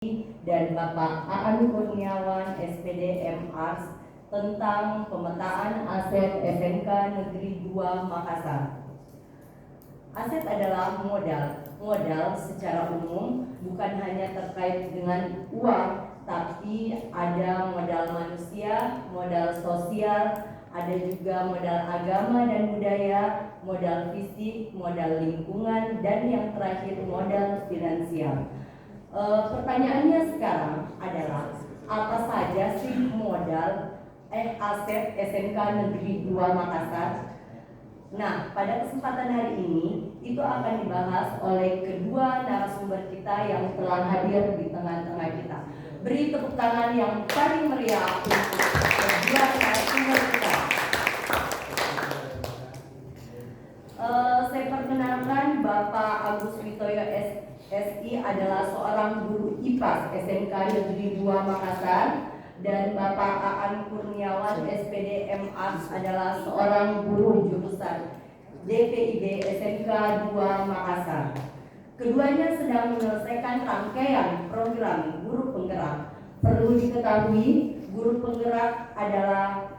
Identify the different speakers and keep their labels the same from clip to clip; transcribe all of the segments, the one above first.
Speaker 1: dan Bapak Aan Kurniawan SPD MArs tentang pemetaan aset SMK Negeri 2 Makassar. Aset adalah modal. Modal secara umum bukan hanya terkait dengan uang, tapi ada modal manusia, modal sosial, ada juga modal agama dan budaya, modal fisik, modal lingkungan, dan yang terakhir modal finansial. Pertanyaannya sekarang adalah apa saja sih modal aset SMK Negeri 2 Makassar? Nah, pada kesempatan hari ini itu akan dibahas oleh kedua narasumber kita yang telah hadir di tengah-tengah kita. Beri tepuk tangan yang paling meriah untuk kedua narasumber kita. Saya perkenalkan Bapak Agus Witoyo SI adalah seorang guru IPA SMK Negeri 2 Makassar, dan Bapak Aan Kurniawan SPD MArs adalah seorang guru jurusan DPIB SMK 2 Makassar. Keduanya sedang menyelesaikan rangkaian program guru penggerak. Perlu diketahui, guru penggerak adalah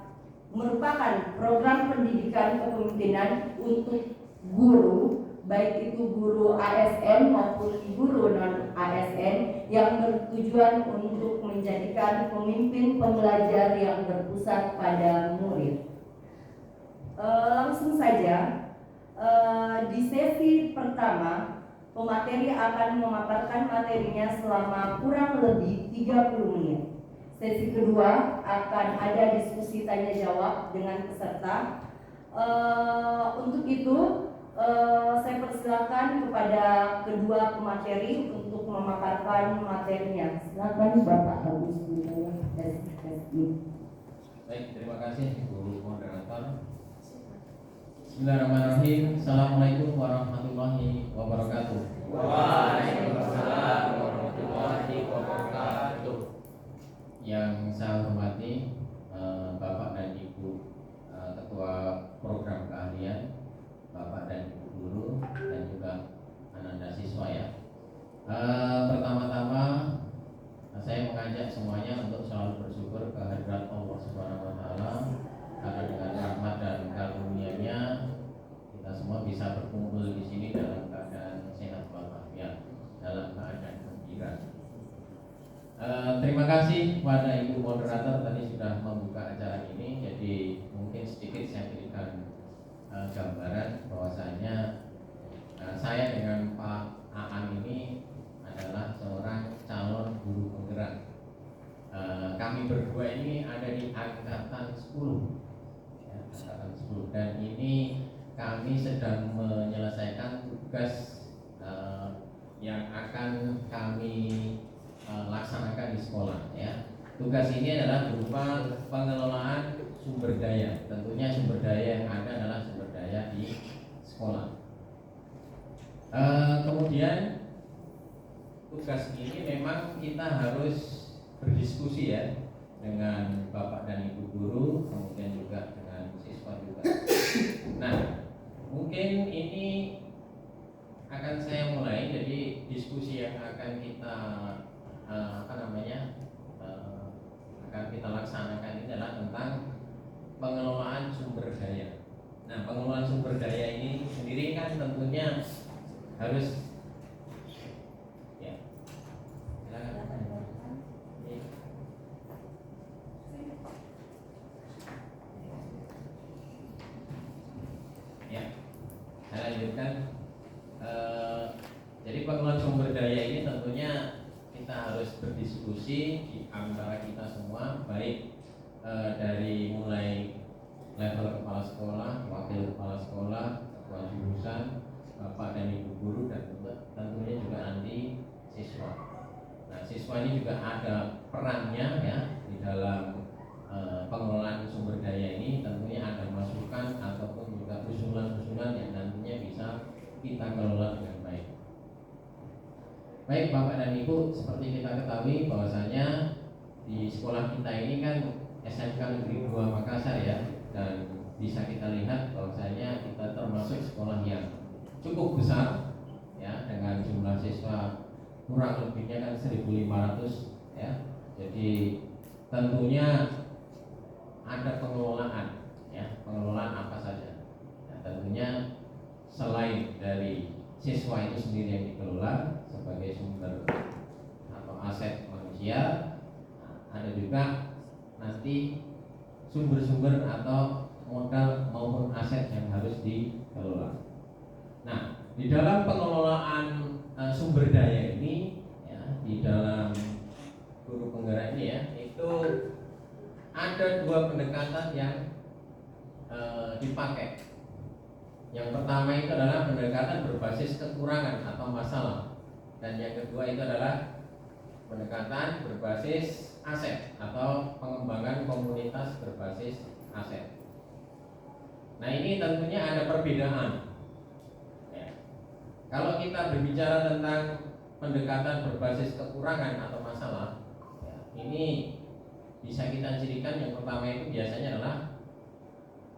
Speaker 1: merupakan program pendidikan kepemimpinan untuk guru, baik itu guru ASN maupun guru non-ASN, yang bertujuan untuk menjadikan pemimpin pembelajar yang berpusat pada murid. Langsung saja, di sesi pertama, pemateri akan memaparkan materinya selama kurang lebih 30 menit. Sesi kedua akan ada diskusi tanya jawab dengan peserta. Untuk itu, saya persilakan kepada kedua pemateri untuk memaparkan materinya. Silakan Bapak Agus Witoyo SI.
Speaker 2: Baik, terima kasih Bu Moderator. Bismillahirrahmanirrahim. Assalamualaikum warahmatullahi wabarakatuh.
Speaker 3: Waalaikumsalam warahmatullahi wabarakatuh.
Speaker 2: Yang saya hormati Bapak dan Ibu Ketua Program Keahlian, Bapak dan Ibu Guru, dan juga anak-anak siswa ya. Pertama-tama saya mengajak semuanya untuk selalu bersyukur kehadirat Allah Subhanahu wa taala, karena dengan rahmat dan karunia-Nya kita semua bisa berkumpul di sini dalam keadaan sehat walafiat, dalam keadaan gembira. Terima kasih kepada Ibu Moderator tadi sudah membuka acara ini. Jadi mungkin sedikit saya berikan gambaran bahwasanya saya dengan Pak Aan ini adalah seorang calon guru penggerak. Kami berdua ini ada di angkatan 10, ya, angkatan 10, dan ini kami sedang menyelesaikan tugas yang akan kami laksanakan di sekolah ya. Tugas ini adalah berupa pengelolaan sumber daya. Tentunya sumber daya yang ada adalah sumber daya di sekolah. Kemudian tugas ini memang kita harus berdiskusi ya dengan Bapak dan Ibu guru, kemudian juga dengan siswa juga. Nah, mungkin ini akan saya mulai. Jadi diskusi yang akan kita akan kita laksanakan ini adalah tentang pengelolaan sumber daya. Nah, pengelolaan sumber daya ini sendiri kan tentunya harus ya. Ya, saya lanjutkan. Jadi pengelolaan sumber daya ini tentunya kita harus berdiskusi di antara kita semua, baik dari mulai level kepala sekolah, wakil kepala sekolah, ketua jurusan, Bapak dan Ibu guru, dan tentunya juga nanti siswa. Nah, siswa ini juga ada perannya ya di dalam pengelolaan sumber daya ini. Tentunya ada masukan ataupun juga usulan-usulan yang nantinya bisa kita kelola dengan baik. Baik Bapak dan Ibu, seperti kita ketahui bahwasanya di sekolah kita ini kan SMK Negeri 2 Makassar ya, dan bisa kita lihat bahwasanya kita termasuk sekolah yang cukup besar ya, dengan jumlah siswa kurang lebihnya kan 1.500 ya. Jadi tentunya ada pengelolaan ya, pengelolaan apa saja. Nah, tentunya selain dari siswa itu sendiri yang dikelola sebagai sumber atau aset manusia, ada juga nanti sumber-sumber atau modal maupun aset yang harus dikelola. Nah, di dalam pengelolaan sumber daya ini ya, di dalam guru penggerak ini ya, itu ada dua pendekatan yang dipakai. Yang pertama itu adalah pendekatan berbasis kekurangan atau masalah, dan yang kedua itu adalah pendekatan berbasis aset atau pengembangan komunitas berbasis aset. Nah, ini tentunya ada perbedaan. Ya. Kalau kita berbicara tentang pendekatan berbasis kekurangan atau masalah, ya, ini bisa kita cirikan. Yang pertama itu biasanya adalah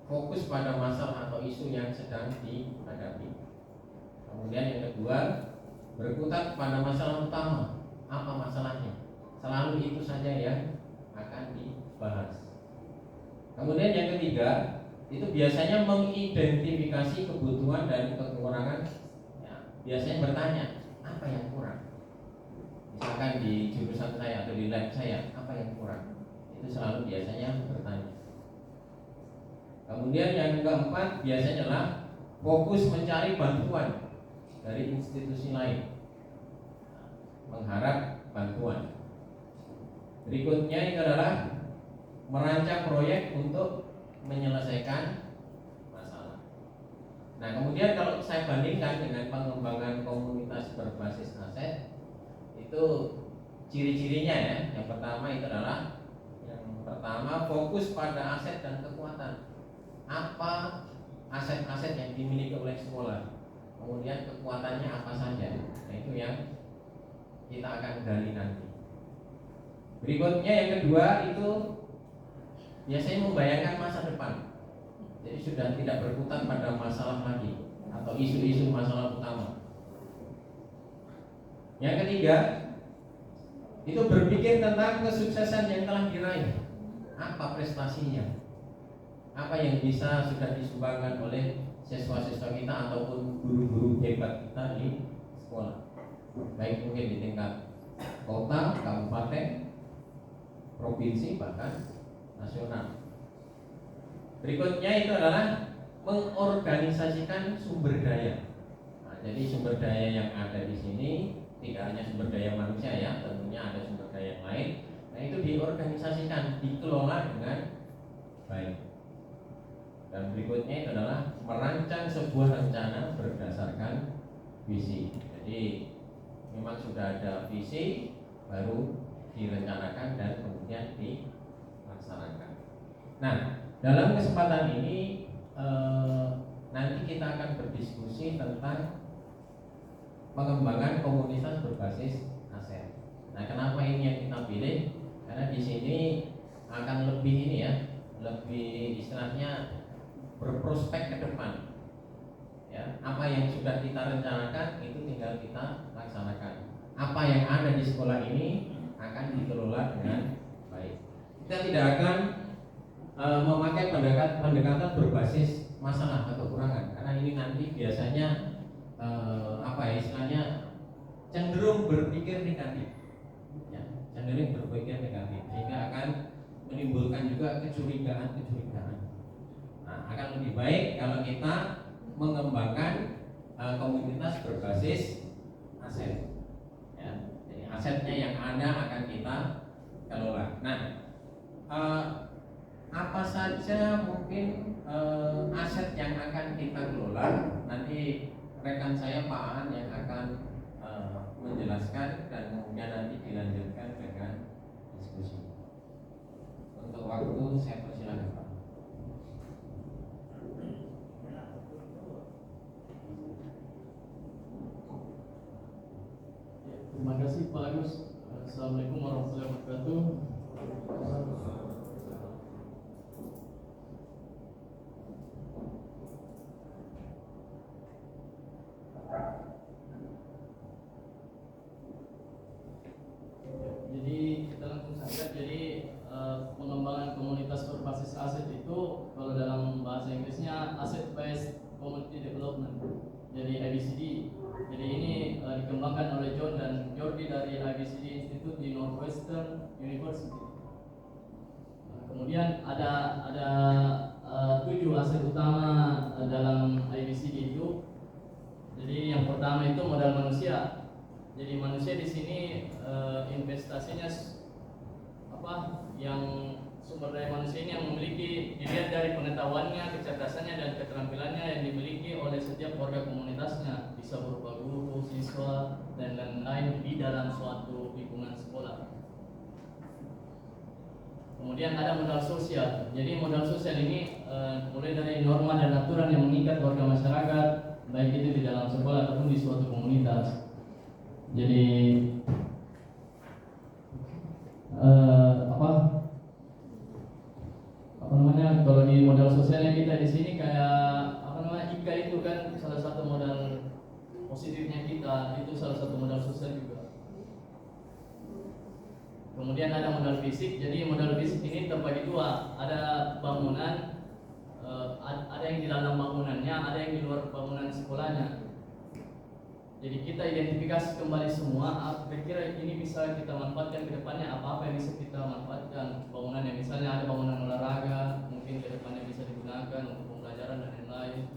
Speaker 2: fokus pada masalah atau isu yang sedang dihadapi. Kemudian yang kedua, berkutat pada masalah utama. Apa masalahnya? Selalu itu saja yang akan dibahas. Kemudian yang ketiga, itu biasanya mengidentifikasi kebutuhan dan kekurangan ya, biasanya bertanya, apa yang kurang? Misalkan di jurusan saya atau di lab saya, apa yang kurang? Itu selalu biasanya bertanya. Kemudian yang keempat biasanya adalah fokus mencari bantuan dari institusi lain, mengharap bantuan. Berikutnya itu adalah merancang proyek untuk menyelesaikan masalah. Nah, kemudian kalau saya bandingkan dengan pengembangan komunitas berbasis aset, itu ciri-cirinya ya. Yang pertama itu adalah fokus pada aset dan kekuatan. Apa aset-aset yang dimiliki oleh sekolah, kemudian kekuatannya apa saja. Nah, itu yang kita akan gali nanti. Berikutnya yang kedua itu biasanya membayangkan masa depan. Jadi sudah tidak berkutat pada masalah lagi atau isu-isu masalah utama. Yang ketiga itu berpikir tentang kesuksesan yang telah diraih. Apa prestasinya? Apa yang bisa sudah disumbangkan oleh siswa-siswa kita ataupun guru-guru hebat kita di sekolah, baik mungkin di tingkat kota, kabupaten, provinsi, bahkan nasional. Berikutnya itu adalah mengorganisasikan sumber daya. Nah, jadi sumber daya yang ada di sini tidak hanya sumber daya manusia ya, tentunya ada sumber daya yang lain. Nah, itu diorganisasikan, dikelola dengan baik. Dan berikutnya itu adalah merancang sebuah rencana berdasarkan visi. Jadi memang sudah ada visi, baru direncanakan dan kemudian dilaksanakan. Nah, dalam kesempatan ini nanti kita akan berdiskusi tentang pengembangan komunitas berbasis aset. Nah, kenapa ini yang kita pilih? Karena di sini akan lebih ini ya, lebih istilahnya berprospek ke depan. Ya, apa yang sudah kita rencanakan itu tinggal kita laksanakan. Apa yang ada di sekolah ini akan dikelola dengan baik. Kita tidak akan memakai pendekatan berbasis masalah atau kekurangan, karena ini nanti biasanya istilahnya cenderung berpikir negatif, ya, cenderung berpikir negatif, sehingga akan menimbulkan juga kecurigaan. Nah, akan lebih baik kalau kita mengembangkan komunitas berbasis aset. Ya, jadi asetnya yang ada akan kita kelola. Nah, apa saja mungkin aset yang akan kita kelola? Nanti rekan saya Pak Aan yang akan menjelaskan dan kemudian nanti dilanjutkan dengan diskusi. Untuk waktu saya persilakan Pak.
Speaker 4: Terima kasih Pak Agus. Assalamualaikum warahmatullahi wabarakatuh. masyarakat. Jadi pengembangan komunitas berbasis aset itu kalau dalam bahasa Inggrisnya asset based community development. Jadi ABCD. Jadi ini dikembangkan oleh John dan Jordi dari ABCD Institute di Northwestern University. Kemudian ada 7 aset utama dalam ABCD itu. Jadi yang pertama itu modal manusia. Jadi manusia di sini investasinya yang sumber daya manusia ini yang memiliki dilihat dari pengetahuannya, kecerdasannya dan keterampilannya yang dimiliki oleh setiap warga komunitasnya, bisa berupa guru, siswa dan lain-lain di dalam suatu lingkungan sekolah. Kemudian ada modal sosial. Jadi modal sosial ini mulai dari norma dan aturan yang mengikat warga masyarakat, baik itu di dalam sekolah ataupun di suatu komunitas. Jadi kalau di modal sosialnya kita di sini kayak IKA itu kan salah satu modal positifnya kita, itu salah satu modal sosial juga. Kemudian ada modal fisik. Jadi modal fisik ini terbagi dua, ada bangunan, ada yang di dalam bangunannya, ada yang di luar bangunan sekolahnya. Jadi kita identifikasi kembali semua, kira-kira ini bisa kita manfaatkan ke depannya, apa-apa yang bisa kita manfaatkan. Bangunan yang misalnya ada bangunan olahraga, mungkin ke depannya bisa digunakan untuk pembelajaran dan lain-lain.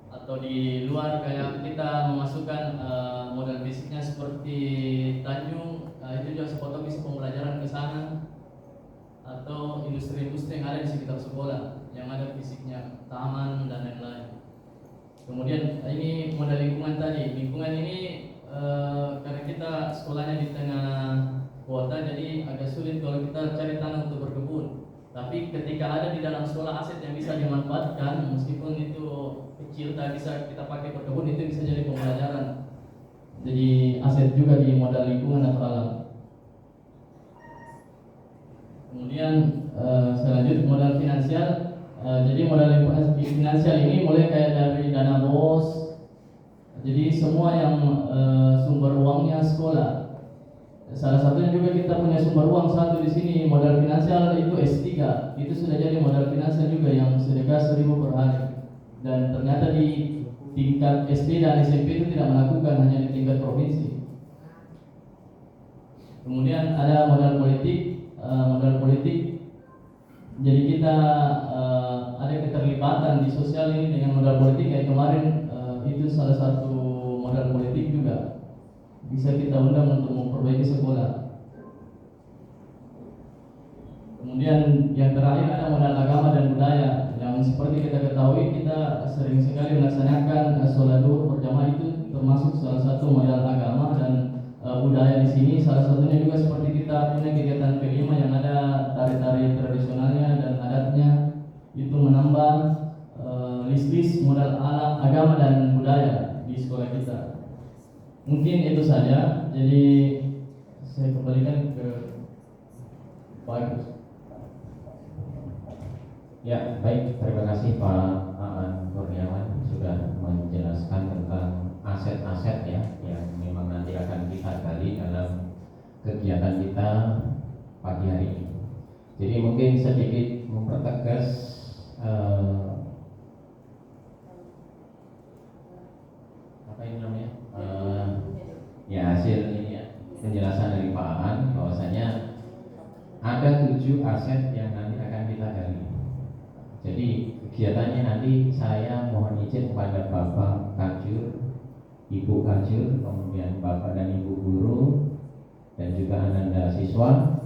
Speaker 4: Atau di luar kayak kita memasukkan modal fisiknya seperti Tanjung, itu juga sepotong bisa pembelajaran ke sana. Atau industri-industri yang ada di sekitar sekolah, yang ada fisiknya, taman dan lain-lain. Kemudian ini modal lingkungan tadi. Lingkungan ini karena kita sekolahnya di tengah kota, jadi agak sulit kalau kita cari tanah untuk berkebun. Tapi ketika ada di dalam sekolah aset yang bisa dimanfaatkan, meskipun itu kecil, tak bisa kita pakai berkebun, itu bisa jadi pembelajaran. Jadi aset juga di modal lingkungan atau alam. Kemudian selanjutnya modal finansial. Jadi modal finansial ini mulai kayak dari dana BOS. Jadi semua yang sumber uangnya sekolah. Salah satunya juga kita punya sumber uang satu di sini, modal finansial itu S3. Itu sudah jadi modal finansial juga yang sedekah 1.000 per hari. Dan ternyata di tingkat SD dan SMP itu tidak melakukan, hanya di tingkat provinsi. Kemudian ada modal politik. Jadi kita ada keterlibatan di sosial ini dengan modal politik. Kayak kemarin itu salah satu modal politik juga, bisa kita undang untuk memperbaiki sekolah. Kemudian yang terakhir ada modal agama dan budaya, yang seperti kita ketahui kita sering sekali melaksanakan sholat duhur berjamaah, itu termasuk salah satu modal agama dan budaya di sini. Salah satunya juga seperti kita punya kegiatan kelima yang ada tari-tari tradisionalnya dan adatnya, itu menambah list modal agama dan budaya di sekolah kita. Mungkin itu saja. Jadi saya kembalikan ke Pak Agus.
Speaker 2: Ya, baik, terima kasih Pak Aan Kurniawan sudah menjelaskan tentang aset-aset ya yang memang nanti akan kita gali dalam kegiatan kita pagi hari ini. Jadi mungkin sedikit mempertegas apa ini namanya ya hasil ini ya, penjelasan dari Pak Aan bahwasanya ada 7 aset yang nanti akan kita gali. Jadi kegiatannya nanti saya mohon izin kepada Bapak Kajur, Ibu Kajur, kemudian Bapak dan Ibu guru dan juga Ananda siswa.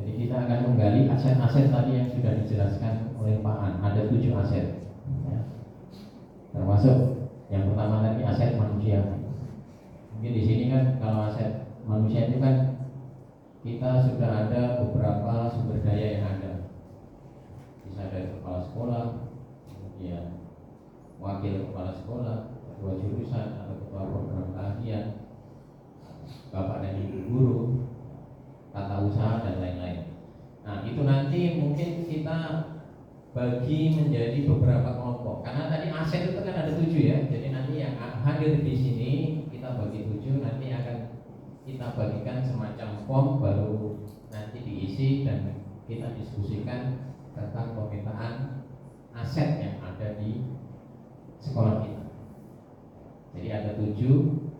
Speaker 2: Jadi kita akan menggali aset-aset tadi yang sudah dijelaskan oleh Pak An. Ada 7 aset ya. Termasuk yang pertama tadi aset manusia. Mungkin di sini kan kalau aset manusia itu kan kita sudah ada beberapa sumber daya yang ada. Bisa dari kepala sekolah, kemudian wakil kepala sekolah, ketua jurusan atau ketua program keahlian, bapak dan ibu guru, tata usaha dan lain-lain. Nah itu nanti mungkin kita bagi menjadi beberapa kelompok. Karena tadi aset itu kan ada 7 ya. Jadi nanti yang hadir di sini kita bagi 7, nanti akan kita bagikan semacam form, baru nanti diisi dan kita diskusikan tentang pemetaan aset yang ada di sekolah kita. Jadi ada 7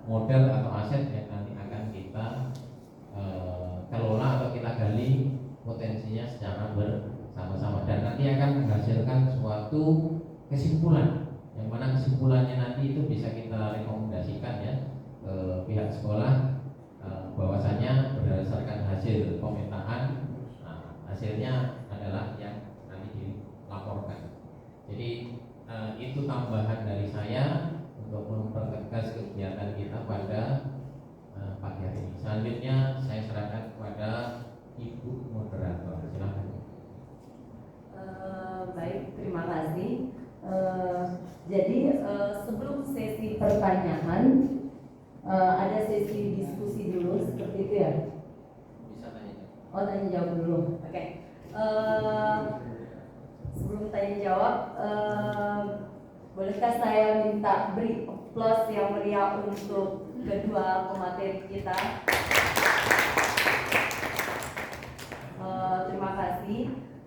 Speaker 2: modal atau aset yang nanti akan kita kelola atau kita gali potensinya secara bersama-sama, dan nanti akan menghasilkan suatu kesimpulan, yang mana kesimpulannya nanti itu bisa kita rekomendasikan ya ke pihak sekolah, bahwasanya berdasarkan hasil pemetaan, hasilnya adalah yang nanti dilaporkan. Jadi itu tambahan dari saya untuk mempertegas kegiatan kita pada pagi hari ini. Selanjutnya saya serahkan kepada Ibu Moderator. Silakan.
Speaker 1: Baik, terima kasih. Jadi sebelum sesi pertanyaan, ada sesi diskusi dulu, seperti itu ya?
Speaker 2: Bisa tanya.
Speaker 1: Oh, tanya jawab dulu. Oke. Sebelum tanya jawab, bolehkah saya minta beri aplaus yang meriah untuk kedua pemateri kita? Terima kasih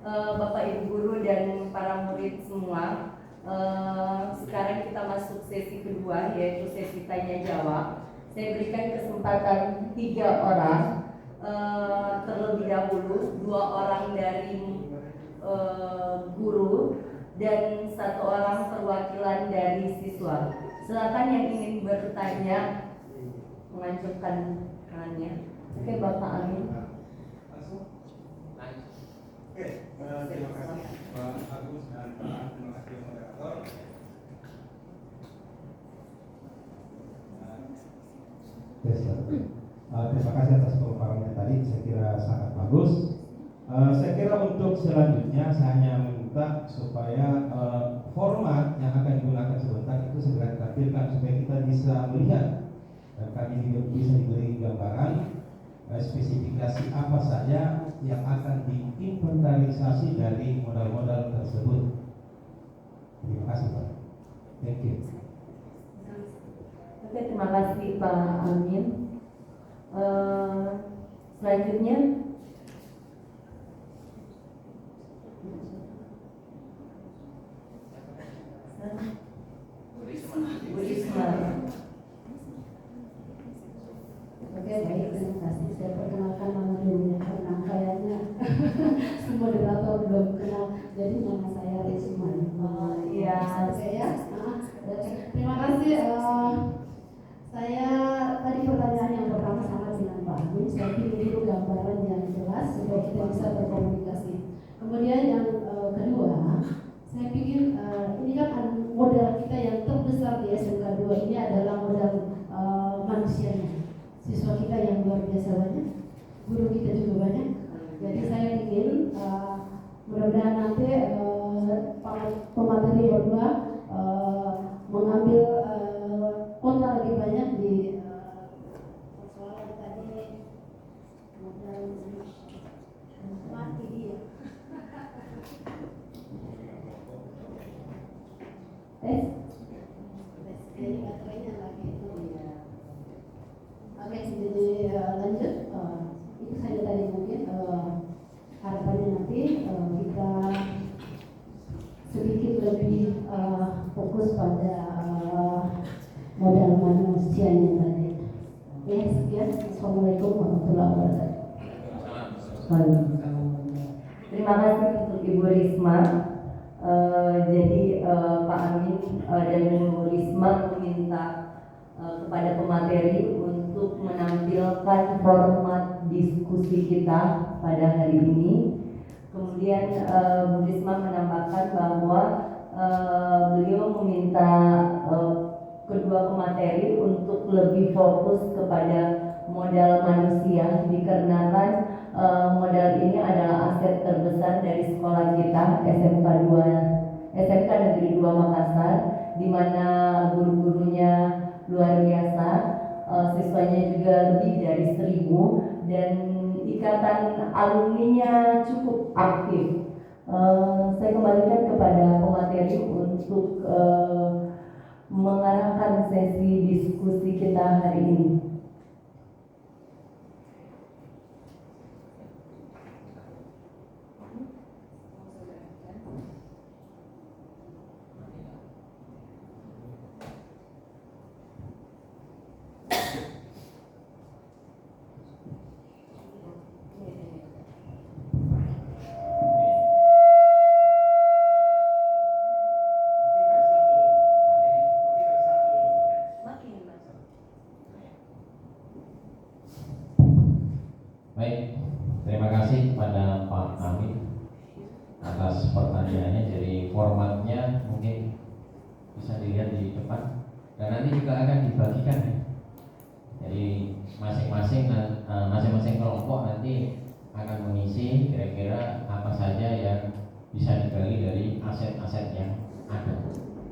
Speaker 1: Bapak Ibu Guru dan para murid semua. Sekarang kita masuk sesi kedua, yaitu sesi tanya jawab. Saya berikan kesempatan 3 orang, terlebih dahulu 2 orang dari guru dan 1 orang perwakilan dari siswa. Silakan yang ingin bertanya mengajukan tangannya. Oke, Bapak Amin.
Speaker 5: Terima kasih Pak Agus dan Pak, terima kasih moderator. Terima kasih atas pemaparannya tadi, saya kira sangat bagus. Saya kira untuk selanjutnya saya hanya meminta supaya format yang akan digunakan sebentar itu segera ditampilkan supaya kita bisa melihat dan kami juga bisa diberi gambaran spesifikasi apa saja yang akan diinventarisasi dari modal-modal tersebut. Terima kasih Pak. Thank you.
Speaker 1: Oke, terima kasih Pak Amin. Selanjutnya Bu Risma.
Speaker 6: Oke, baik, terima kasih. Saya perkenalkan nama dirinya karena kayaknya moderator belum kenal. Jadi nama saya Risma.
Speaker 1: Iya.
Speaker 6: Oke ya. Terima kasih. Saya tadi pertanyaan yang pertama sama dengan Pak Amin. Saya ingin dulu gambaran yang jelas supaya kita bisa berkomunikasi. Kemudian yang kedua, saya pikir ini kan modal kita yang terbesar di SMK 2 ini adalah modal manusianya. Siswa kita yang luar biasa banyak, guru kita juga banyak. Jadi saya ingin mudah-mudahan nanti pemateri berdua mengambil kota lebih banyak di persoalan tadi modal mati dia. Jadi baterainya lagi itu ya. Oke, jadi lanjut. Itu saja tadi mungkin harapannya nanti kita sedikit lebih fokus pada modal manusianya tadi. Oke, sekian. Assalamualaikum warahmatullahi wabarakatuh.
Speaker 1: Terima kasih untuk Ibu Risma. Jadi Pak Amin dan Bu Risma meminta kepada pemateri untuk menampilkan format diskusi kita pada hari ini. Kemudian Bu Risma menambahkan bahwa beliau meminta kedua pemateri untuk lebih fokus kepada modal manusia, dikarenakan modal ini adalah aset terbesar dari sekolah kita SMK Negeri 2 Makassar, di mana guru-gurunya luar biasa, siswanya juga lebih dari 1.000 dan ikatan alumninya cukup aktif. Saya kembalikan kepada pemateri untuk mengarahkan sesi diskusi kita hari ini.
Speaker 2: Baik, terima kasih kepada Pak Amin atas pertanyaannya. Jadi formatnya mungkin bisa dilihat di depan dan nanti juga akan dibagikan ya. Jadi masing-masing kelompok nanti akan mengisi kira-kira apa saja yang bisa digali dari aset-aset yang ada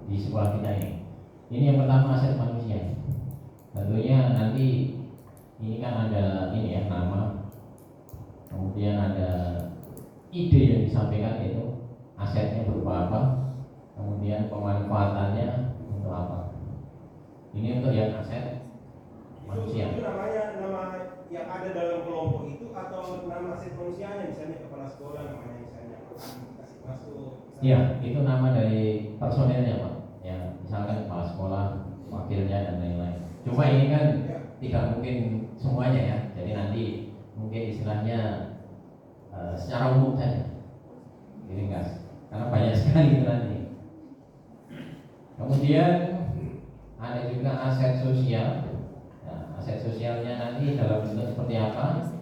Speaker 2: di sekolah kita ini. Ini yang pertama, aset manusia. Tentunya nanti ini kan ada ini ya, nama, kemudian ada ide yang disampaikan, yaitu asetnya berupa apa, kemudian pemanfaatannya untuk apa. Ini untuk yang aset manusia.
Speaker 5: Itu namanya nama yang ada dalam kelompok itu atau nama aset manusianya, misalnya kepala sekolah namanya misalnya kasih masuk.
Speaker 2: Iya, itu nama dari personelnya Pak. Ya, misalkan kepala sekolah, wakilnya dan lain-lain. Cuma ini kan tidak mungkin semuanya ya. Jadi nanti mungkin istilahnya secara umum saja. Jadi enggak, karena banyak sekali itu nanti. Kemudian ada juga aset sosial. Nah, aset sosialnya nanti dalam bentuk seperti apa?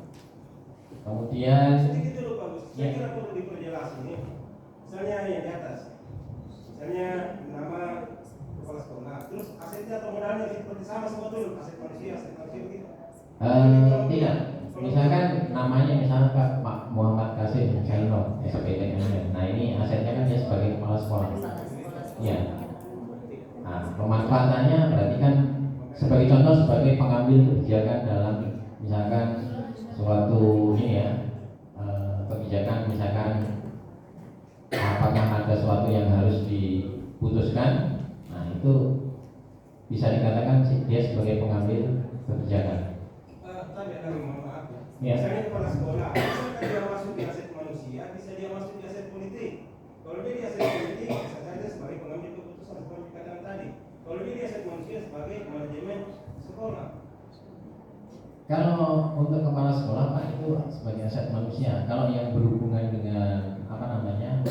Speaker 2: Kemudian
Speaker 5: Sedikit dulu Pak Gus, saya
Speaker 2: ya.
Speaker 5: kira perlu diperjelas ini. Misalnya yang di atas, misalnya nama kepala sekolah, terus asetnya atau modalnya seperti sama semua tuh, aset manusia begitu.
Speaker 2: Tidak. Misalkan namanya misalkan Pak Muhammad Kasim Helno SPTN. Nah ini asetnya kan dia sebagai kepala sekolah. Iya. Nah, pemanfaatannya berarti kan sebagai contoh sebagai pengambil kebijakan dalam misalkan suatu ini ya, kebijakan misalkan apakah ada sesuatu yang harus diputuskan. Nah itu bisa dikatakan dia sebagai pengambil kebijakan.
Speaker 5: Tadi ada mohon maaf ya.
Speaker 2: Ya.
Speaker 5: Misalnya kepala sekolah, bisa dia masuk di aset manusia, bisa dia masuk di aset politik. Kalau dia di aset politik, bisa saja sebagai pengambil keputusan seperti dikatakan tadi. Kalau dia di aset manusia sebagai manajemen sekolah.
Speaker 2: Kalau untuk kepala sekolah Pak itu sebagai aset manusia. Kalau yang berhubungan dengan apa namanya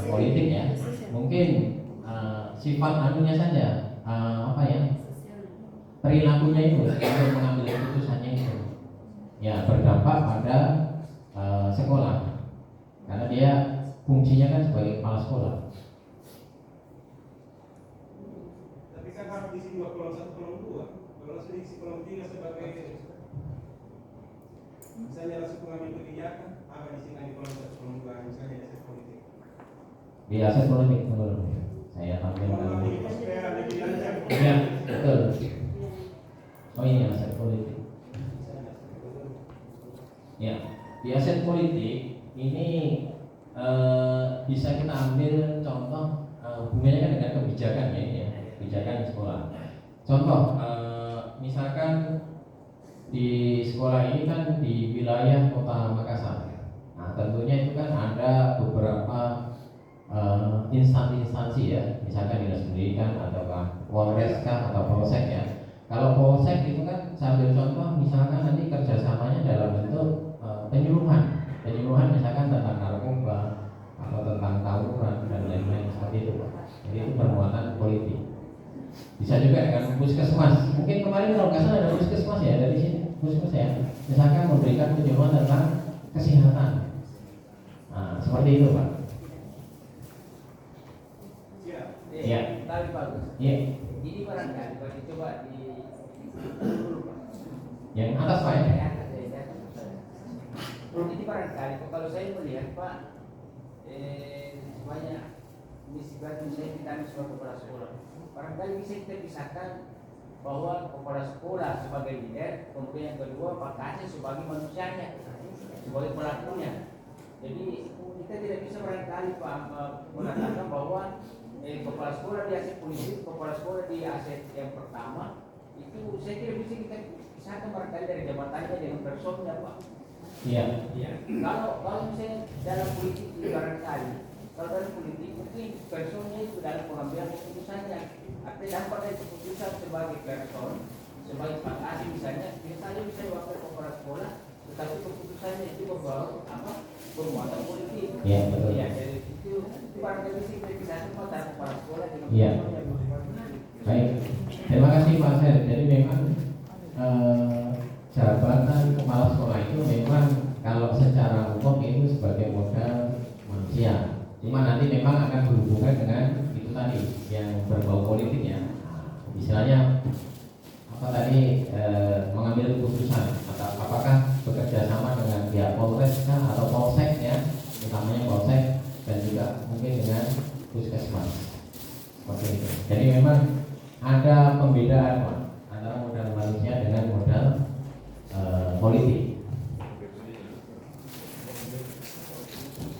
Speaker 2: politik ya, mungkin sifat anunya saja, apa ya, perilakunya itu untuk mengambil keputusannya itu ya berdampak pada sekolah, karena dia fungsinya kan sebagai kepala sekolah.
Speaker 5: Tapi kan harus diisi dua kolom, satu kolom dua. Kalau langsung diisi kolom tiga sebagai misalnya langsung pengambil kebijakan, apa diisikan di kolom satu kolom dua, misalnya di aset politik.
Speaker 2: Di aset politik menurut saya tampilkan.
Speaker 5: Itu supaya lebih lancar.
Speaker 2: Ya betul. Oh ini aset politik. Ya, di aset politik ini bisa kita ambil contoh hubungannya kan dengan kebijakan ya, ini ya, kebijakan di sekolah. Contoh, misalkan di sekolah ini kan di wilayah Kota Makassar. Nah, tentunya itu kan ada beberapa instansi-instansi ya, misalkan dinas pendidikan ataukah Polres atau Polsek ya. Kalau Polsek itu kan saya ambil contoh, misalkan nanti kerjasamanya dalam bentuk penyuluhan misalkan tentang narkoba atau tentang tawuran dan lain-lain seperti itu. Jadi itu bermuatan politik. Bisa juga dengan puskesmas. Mungkin kemarin kalau nggak salah ada puskesmas ya dari sini, puskesmas ya. Misalkan memberikan penyuluhan tentang kesehatan. Nah, seperti itu Pak. Iya.
Speaker 3: Tapi bagus.
Speaker 2: Iya.
Speaker 3: Ini barangkali kalau dicoba di
Speaker 2: Yang atas Pak ya.
Speaker 3: Jadi barangkali kalau saya melihat Pak, banyak misalnya kita sebagai kepala sekolah, barangkali bisa kita pisahkan bahwa kepala sekolah sebagai leader, kemudian yang kedua Pak Kasih sebagai manusianya, sebagai pelakunya. Jadi kita tidak bisa barangkali Pak mengatakan bahwa kepala sekolah di aset politik, kepala sekolah di aset yang pertama itu saya kira bisa kita pisahkan barangkali dari jabatannya dengan personnya Pak.
Speaker 2: Iya.
Speaker 3: Ya. Kalau misalnya dalam politik itu barangkali kalau dalam politik mungkin personnya itu dalam pengambilan keputusannya. Artinya dampak dari keputusan sebagai person, sebagai Pak Asi misalnya, saya bisa wakil kepala sekolah, tetapi keputusannya itu bermuatan politik.
Speaker 2: Iya, betul.
Speaker 3: Ya, jadi itu barangkali sih kita bisa antara kepala sekolah dengan
Speaker 2: Iya. Baik, terima kasih Pak Ser. Jadi memang jabatan kepala sekolah itu memang kalau secara umum itu sebagai modal manusia. Cuma nanti memang akan berhubungan dengan itu tadi yang berbau politik ya. Misalnya apa tadi mengambil keputusan atau apakah bekerja sama dengan pihak Polres atau Polsek ya, utamanya Polsek dan juga mungkin dengan puskesmas. Seperti itu. Jadi memang ada pembedaan Pak, antara modal manusia dengan modal politik.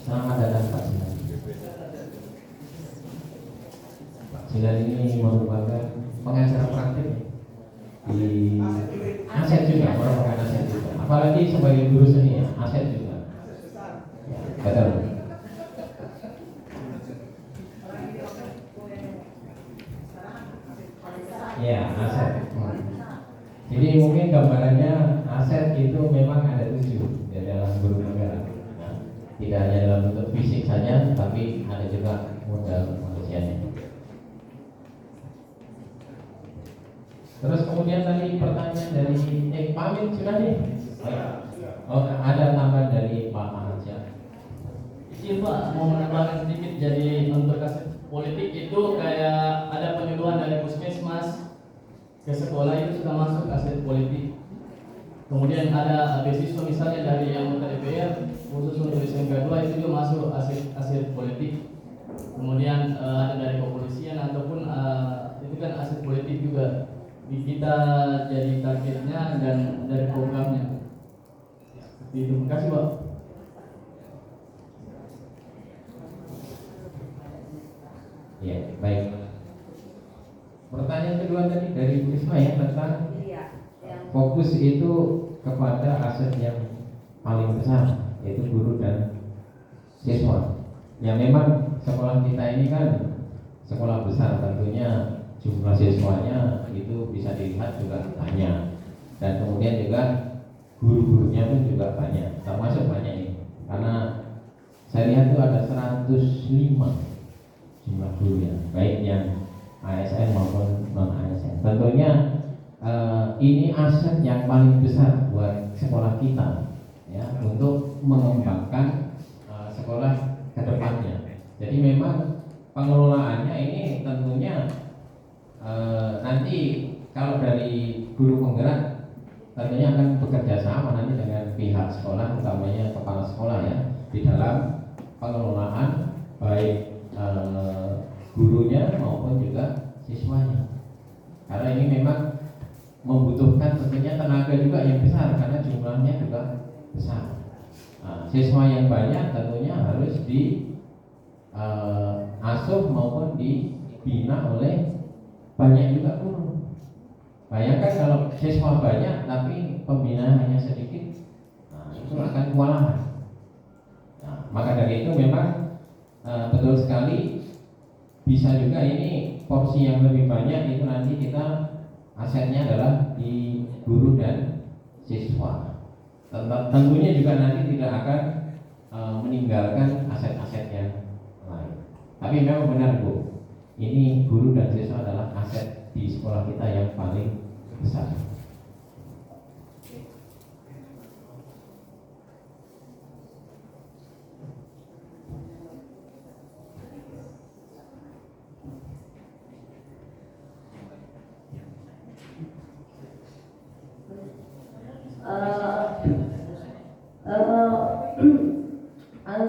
Speaker 2: Selamat datang Pak Sinan. Pak Sinan ini merupakan pengacara praktik di aset juga, merupakan aset juga. Apalagi sebagai guru seni ya, aset juga. Ya, betul. Ya, aset. Jadi mungkin gambarannya aset itu memang ada 7 di dalam guru negara. Nah, tidak hanya dalam bentuk fisik saja, tapi ada juga modal manusianya. Terus kemudian tadi pertanyaan dari Pak Amin sudah nih. Oh, ada tambahan dari Pak Mahaja.
Speaker 4: Iya Pak, mau menambahkan sedikit. Jadi untuk aset politik itu kayak ada penyuluhan dari puskesmas ke sekolah itu sudah masuk aset politik. Kemudian ada beasiswa misalnya dari anggota DPR khusus untuk SMK 2 itu juga masuk aset politik. Kemudian ada dari kepolisian ataupun itu kan aset politik juga. Kita jadi targetnya dan dari programnya. Terima kasih Pak.
Speaker 2: Ya, baik. Pertanyaan kedua tadi dari Bu Risma ya tentang fokus itu kepada aset yang paling besar yaitu guru dan siswa. Ya memang sekolah kita ini kan sekolah besar, tentunya jumlah siswanya itu bisa dilihat juga banyak, dan kemudian juga guru-gurunya pun juga banyak, termasuk banyak ini. Karena saya lihat itu ada 105 jumlah guru ya, baik yang ASN maupun non ASN. Tentunya ini aset yang paling besar buat sekolah kita ya, untuk mengembangkan sekolah ke depannya. Jadi memang pengelolaannya ini tentunya nanti kalau dari guru penggerak tentunya akan bekerja sama nanti dengan pihak sekolah, utamanya kepala sekolah ya, di dalam pengelolaan baik gurunya maupun juga siswanya. Karena ini memang membutuhkan tentunya tenaga juga yang besar karena jumlahnya juga besar. Siswa yang banyak tentunya harus asuh maupun dibina oleh banyak juga guru. Bayangkan kalau siswa banyak tapi pembinaan hanya sedikit, itu akan kewalahan. Maka dari itu memang betul sekali bisa juga ini porsi yang lebih banyak itu nanti kita asetnya adalah di guru dan siswa. Tentunya juga nanti tidak akan meninggalkan aset-aset yang lain. Tapi memang benar Bu, ini guru dan siswa adalah aset di sekolah kita yang paling besar.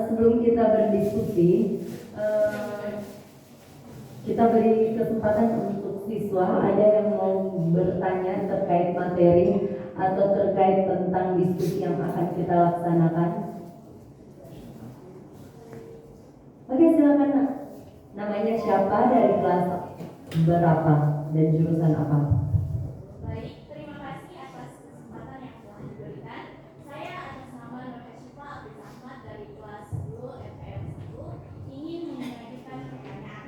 Speaker 1: Sebelum kita berdiskusi, kita beri kesempatan untuk siswa ada yang mau bertanya terkait materi atau terkait tentang diskusi yang akan kita laksanakan. Oke, silakan Nak. Namanya lainnya siapa dari kelas berapa dan jurusan apa?
Speaker 7: Baik, terima kasih atas kesempatan yang telah diberikan. Saya atas nama Nur Hasyifa Abdul Ahmad dari kelas 10 FPM 1 ingin mengajukan pertanyaan.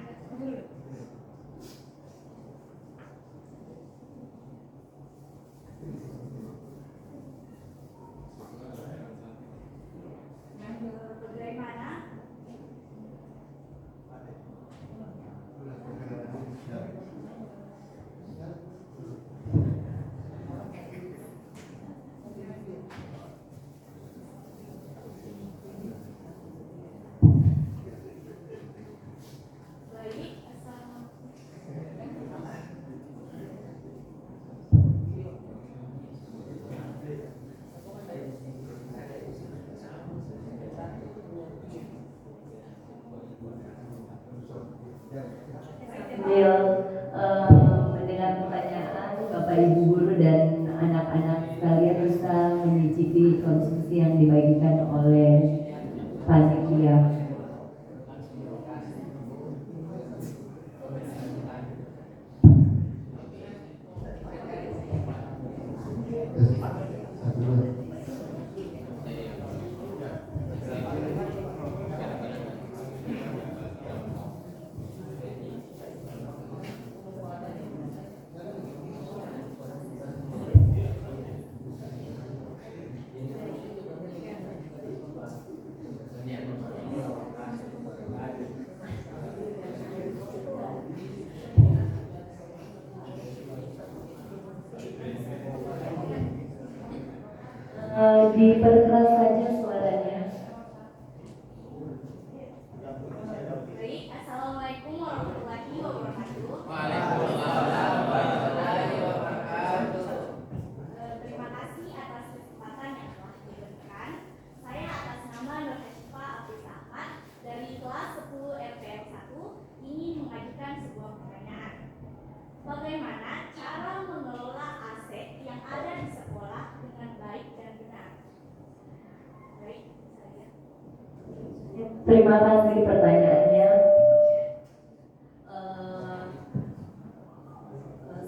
Speaker 7: Bagaimana baik,
Speaker 1: Sambil mendengar pertanyaan Bapak Ibu guru dan anak-anak sekalian bisa menyicipi konsumsi yang dibagikan oleh panitia. Diperkeras saja suaranya.
Speaker 7: baik. Assalamualaikum warahmatullahi wabarakatuh. Terima kasih atas kesempatan yang telah diberikan. Saya atas nama Nur Hasyifa Abdul Ahmad dari kelas 10 FPM 1 ingin mengajukan sebuah pertanyaan. Bagaimana cara mengelola aset yang ada di sekolah dengan baik dan benar? Baik, saya.
Speaker 1: Terima kasih pertanyaannya.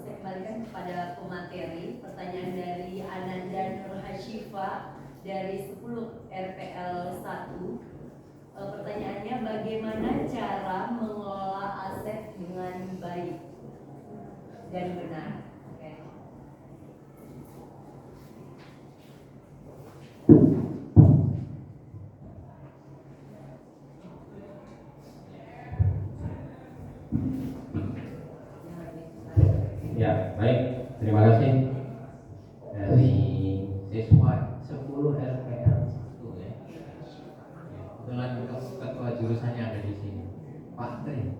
Speaker 1: Saya kembalikan kepada pemateri. Pertanyaan dari Ananda Nur Hasyifa dari 10 RPL 1. Pertanyaannya, bagaimana cara mengelola aset dengan baik dan benar? Oke.
Speaker 2: Ya, baik. Terima kasih dari siswa 10 RPL 1 ya. Kebetulan ketua jurusannya ada di sini, Pak Tri.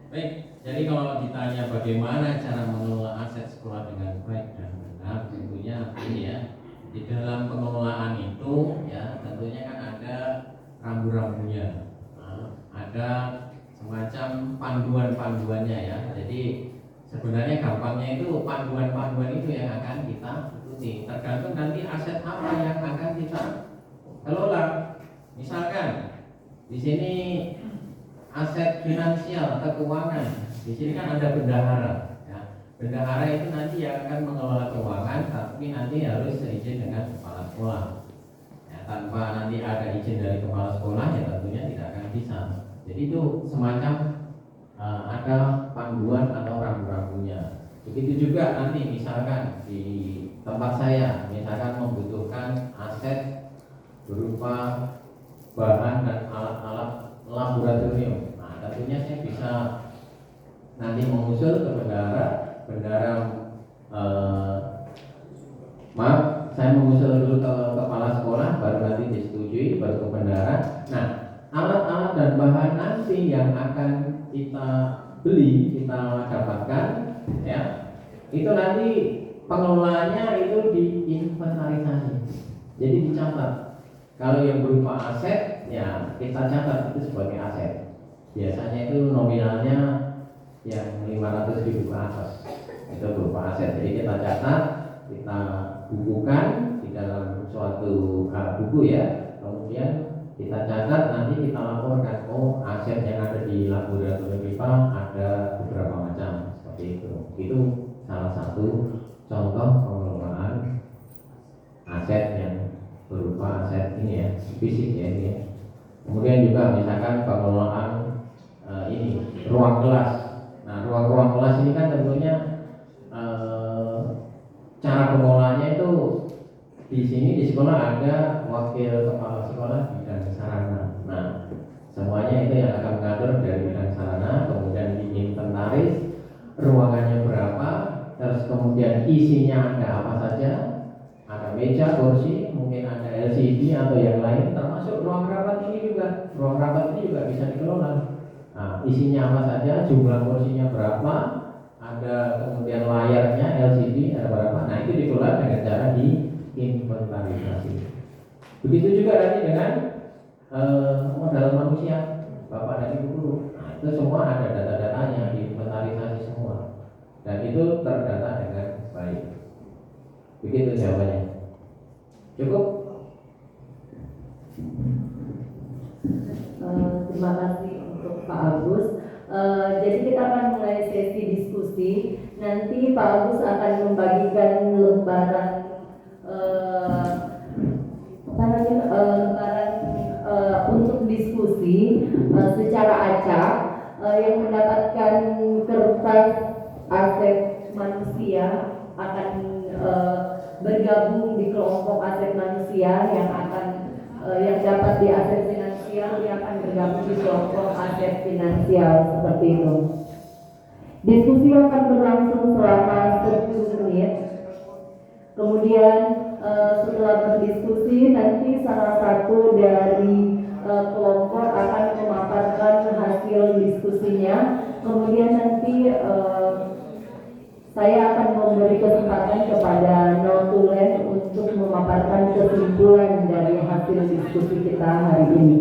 Speaker 2: Baik, jadi kalau ditanya bagaimana cara mengelola aset sekolah dengan baik dan benar, tentunya ini ya, di dalam pengelolaan itu ya tentunya kan ada rambu-rambunya, ada semacam panduan-panduannya ya. Jadi sebenarnya gampangnya itu panduan-panduan itu yang akan kita ikuti. Tergantung nanti aset apa yang akan kita kelola. Misalkan di sini aset finansial atau keuangan. Di sini kan ada bendahara. Ya. Bendahara itu nanti yang akan mengelola keuangan, tapi nanti harus seizin dengan kepala sekolah. Ya, tanpa nanti ada izin dari kepala sekolah, ya tentunya tidak akan bisa. Jadi itu semacam ada panduan atau rambu-rambunya. Begitu juga nanti misalkan di tempat saya, misalkan membutuhkan aset berupa bahan dan alat-alat laboratorium. Nah, tentunya saya bisa nanti mengusul ke bendahara, maaf, saya mengusul dulu ke kepala sekolah, baru nanti disetujui, baru ke bendahara. Nah, alat-alat dan bahan nanti yang akan kita beli, kita dapatkan, ya, itu nanti pengelolaannya itu diinventarisasi, jadi dicatat. Kalau yang berupa aset, ya kita catat itu sebagai aset. Biasanya itu nominalnya yang 500.000 ke atas, itu berupa aset. Jadi kita catat, kita bukukan di dalam suatu buku ya. Kemudian kita catat, nanti kita laporkan, oh aset yang ada di laboratorium IPA ada beberapa macam seperti itu. Itu salah satu contoh pengelolaan aset yang berupa aset ini ya, fisik ya ini ya. Kemudian juga misalkan pengelolaan ini ruang kelas. Nah, ruang kelas ini kan tentunya cara pengelolaannya itu di sini di sekolah ada wakil kepala sekolah bidang sarana. Nah, semuanya itu yang akan mengatur dari bidang sarana, kemudian diinventaris ruangannya berapa, terus kemudian isinya ada apa saja, ada meja, kursi, mungkin ada LCD atau yang lain, termasuk ruang rapat ini juga. Ruang rapat ini juga bisa dikelola. Nah, isinya apa saja, jumlah kursinya berapa, ada kemudian layarnya LCD ada berapa. Nah, itu dikelola dengan cara diinventarisasi. Begitu juga nanti dengan modal manusia, Bapak dan Ibu guru. Nah, itu semua ada data-datanya, diinventarisasi semua, dan itu terdata dengan baik. Begitu jawabannya. Cukup?
Speaker 1: Terima kasih untuk Pak Agus. Jadi kita akan mulai sesi diskusi. Nanti Pak Agus akan membagikan lembaran untuk diskusi secara acak. Yang mendapatkan kertas aset manusia akan bergabung di kelompok aset manusia yang dapat di aset finansial, dia akan bergabung di kelompok aset finansial seperti itu. Diskusi akan berlangsung selama 10 menit. Kemudian setelah berdiskusi nanti salah satu dari kelompok akan memaparkan hasil diskusinya. Kemudian nanti saya akan memberi kesempatan kepada notulen untuk memaparkan kesimpulan dari hasil diskusi kita hari ini.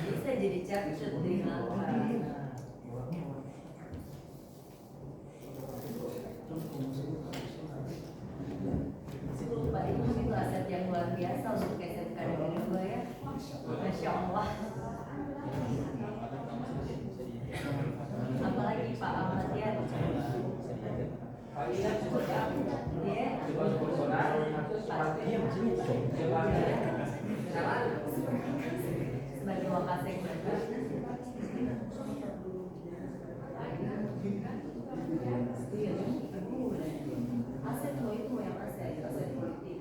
Speaker 1: Bisa jadi caption di belakang. Pak, itu aset yang luar biasa untuk SMK Negeri 2 ya. Masya Allah. Apalagi Pak Ahmad ya. Dia sebagai wakasek aset lo itu yang aset politik.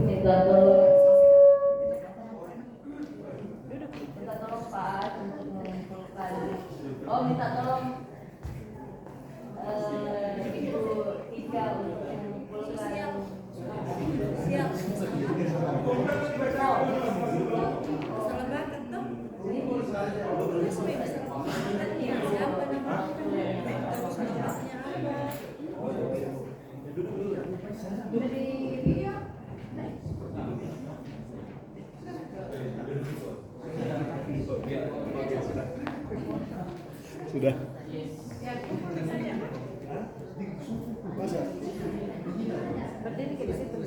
Speaker 1: Minta tolong Pak untuk mengumpulkan. Oh, minta tolong Ibu Ika untuk mengumpulkan. Siap.
Speaker 8: Sudah.
Speaker 1: Berdiri ke situ.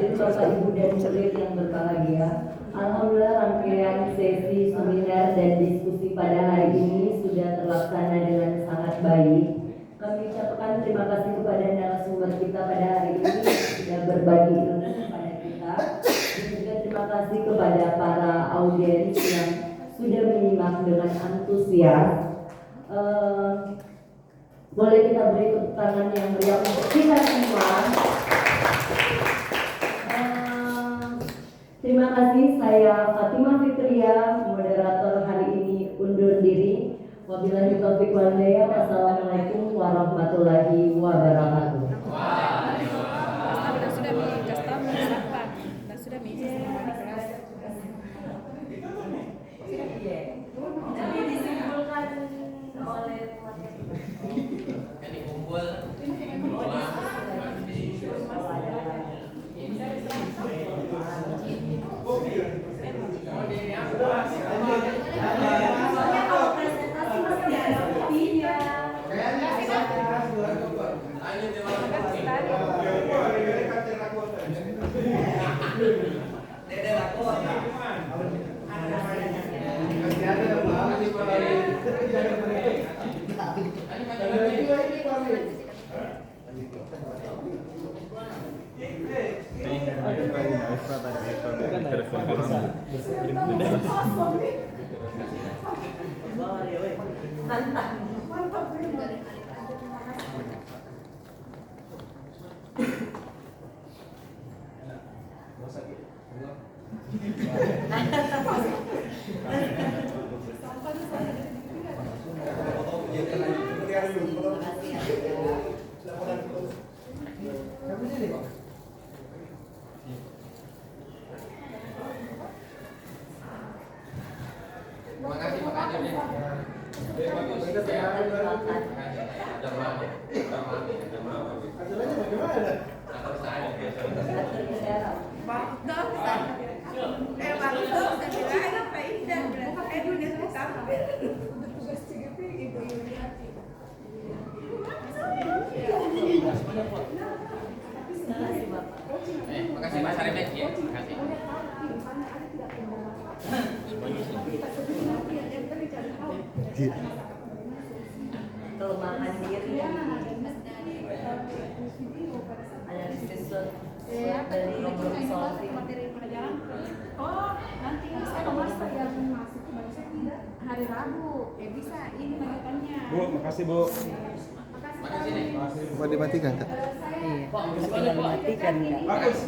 Speaker 1: Hadirin Bapak Ibu dan murid yang berbahagia, alhamdulillah rangkaian sesi seminar dan diskusi pada hari ini sudah terlaksana dengan sangat baik. Kami ucapkan terima kasih kepada narasumber kita pada hari ini yang sudah berbagi ilmu kepada kita. Dan juga terima kasih kepada para audiens yang sudah menyimak dengan antusias. Boleh kita beri tepuk tangan yang meriah untuk kita semua. Terima kasih, saya Fatimah Fitria, moderator hari ini undur diri. Wabillahi taufiq wal hidayah. Wassalamualaikum warahmatullahi wabarakatuh. Nanti disimpulkan oleh
Speaker 2: Ini kumpul
Speaker 1: soalnya kalau presentasi masih ada buktinya.
Speaker 2: Terima kasih Pak Kadir ya. Makasih Pak Sarif ya. Makasih.
Speaker 1: Kelemahan diri, analisis SWOT dari problem solving.
Speaker 8: Oh, nanti saya master yang masuk ke bangsa tidak hari Rabu. Bisa ini tanggapannya.
Speaker 5: Bu, makasih Bu.
Speaker 2: Makasih nih.
Speaker 9: Coba dimatikan, Kak.
Speaker 1: Iya, dimatikan ya.
Speaker 5: Bagus.